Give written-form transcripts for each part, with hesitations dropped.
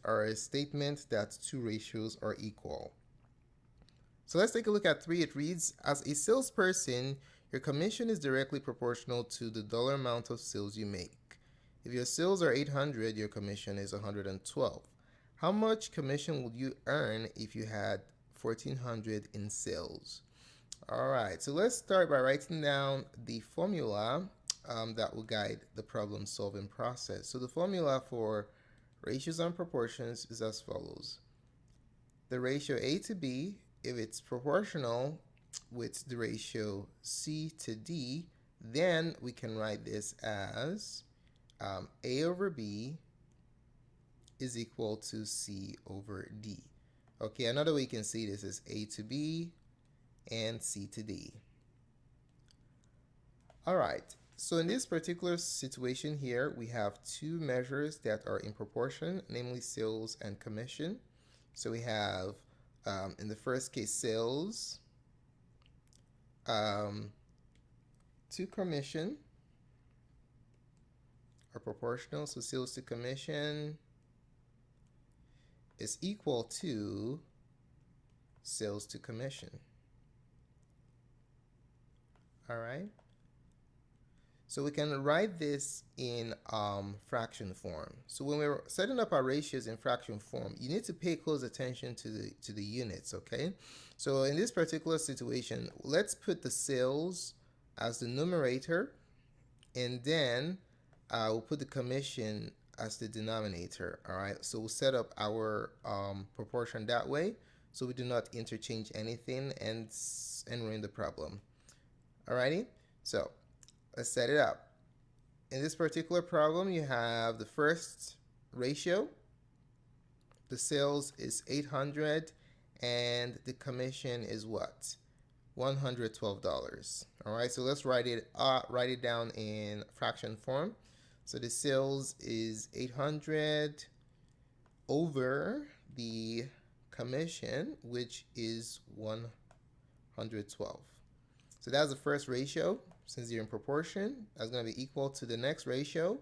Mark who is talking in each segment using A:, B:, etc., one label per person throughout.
A: are a statement that two ratios are equal. So let's take a look at 3. It reads, as a salesperson, your commission is directly proportional to the dollar amount of sales you make. If your sales are 800, your commission is 112. How much commission would you earn if you had 1400 in sales? All right, so let's start by writing down the formula that will guide the problem solving process. So the formula for ratios and proportions is as follows. The ratio A to B, if it's proportional with the ratio C to D, then we can write this as A over B is equal to C over D. Okay, another way you can see this is A to B and C to D. All right, so in this particular situation here, we have two measures that are in proportion, namely sales and commission. So we have, in the first case, sales to commission are proportional. So sales to commission is equal to sales to commission. All right. So we can write this in fraction form. So when we're setting up our ratios in fraction form, you need to pay close attention to the units, okay? So in this particular situation, let's put the sales as the numerator, and then we'll put the commission as the denominator, all right? So we'll set up our proportion that way so we do not interchange anything and ruin the problem. Alrighty, so let's set it up. In this particular problem, you have the first ratio. The sales is 800 and the commission is what? $112. All right, so let's write it down in fraction form. So the sales is 800 over the commission, which is 112. So that's the first ratio. Since you're in proportion, that's going to be equal to the next ratio.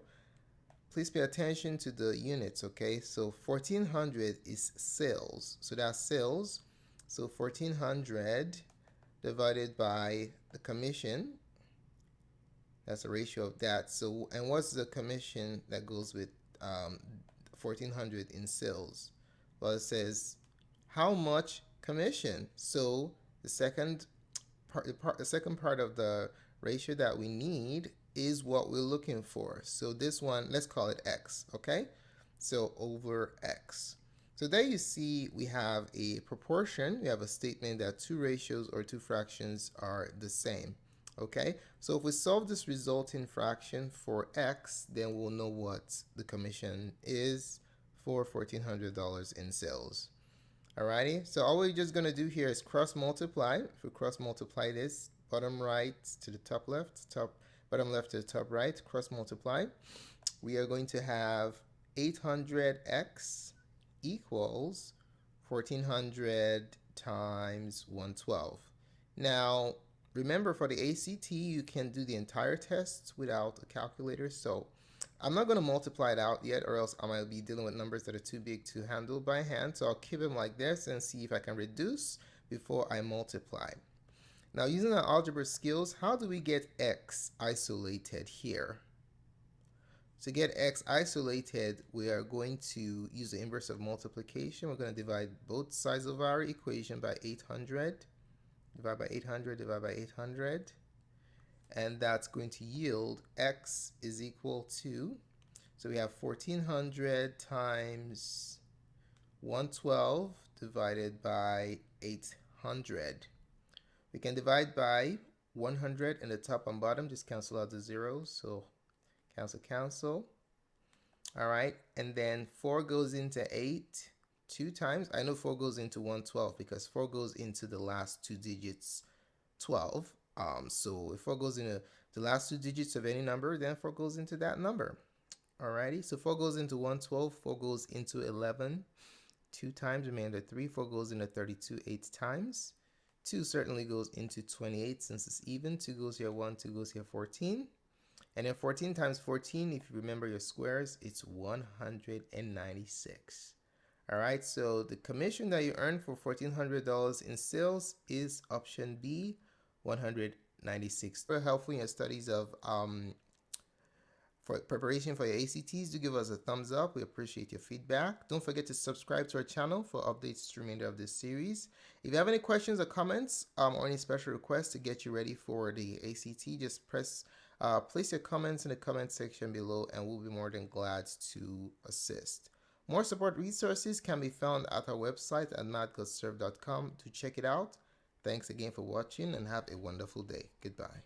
A: Please pay attention to the units, okay? So 1400 is sales. So that's sales. So 1400 divided by the commission. That's the ratio of that. So, and what's the commission that goes with 1400 in sales? Well, it says how much commission. So the second part of the ratio that we need is what we're looking for. So this one, let's call it x, okay? So over x. So there you see we have a proportion. We have a statement that two ratios or two fractions are the same, okay? So if we solve this resulting fraction for x, then we'll know what the commission is for $1,400 in sales. Alrighty, so all we're just going to do here is cross multiply. If we cross multiply this, bottom right to the top left, bottom left to the top right, cross multiply, we are going to have 800x equals 1400 times 112. Now, remember for the ACT, you can do the entire test without a calculator, so I'm not going to multiply it out yet, or else I might be dealing with numbers that are too big to handle by hand. So I'll keep them like this and see if I can reduce before I multiply. Now, using our algebra skills, how do we get x isolated here? To get x isolated, we are going to use the inverse of multiplication. We're going to divide both sides of our equation by 800. Divide by 800, divide by 800. And that's going to yield x is equal to, so we have 1400 times 112 divided by 800. We can divide by 100 in the top and bottom, just cancel out the zeros, so cancel. All right, and then 4 goes into 8 2 times. I know 4 goes into 112 because 4 goes into the last two digits, 12. So if 4 goes into the last two digits of any number, then 4 goes into that number. Alrighty, so 4 goes into 112, 4 goes into 11, 2 times, remainder 3, 4 goes into 32, 8 times. 2 certainly goes into 28 since it's even, 2 goes here 1, 2 goes here 14. And then 14 times 14, if you remember your squares, it's 196. All right, so the commission that you earned for $1,400 in sales is option B, 196. Very helpful in your studies of for preparation for your ACTs. Do give us a thumbs up. We appreciate your feedback. Don't forget to subscribe to our channel for updates to the remainder of this series. If you have any questions or comments or any special requests to get you ready for the ACT, just place your comments in the comment section below, and we'll be more than glad to assist. More support resources can be found at our website at mathgotserved.com. To check it out. Thanks again for watching and have a wonderful day. Goodbye.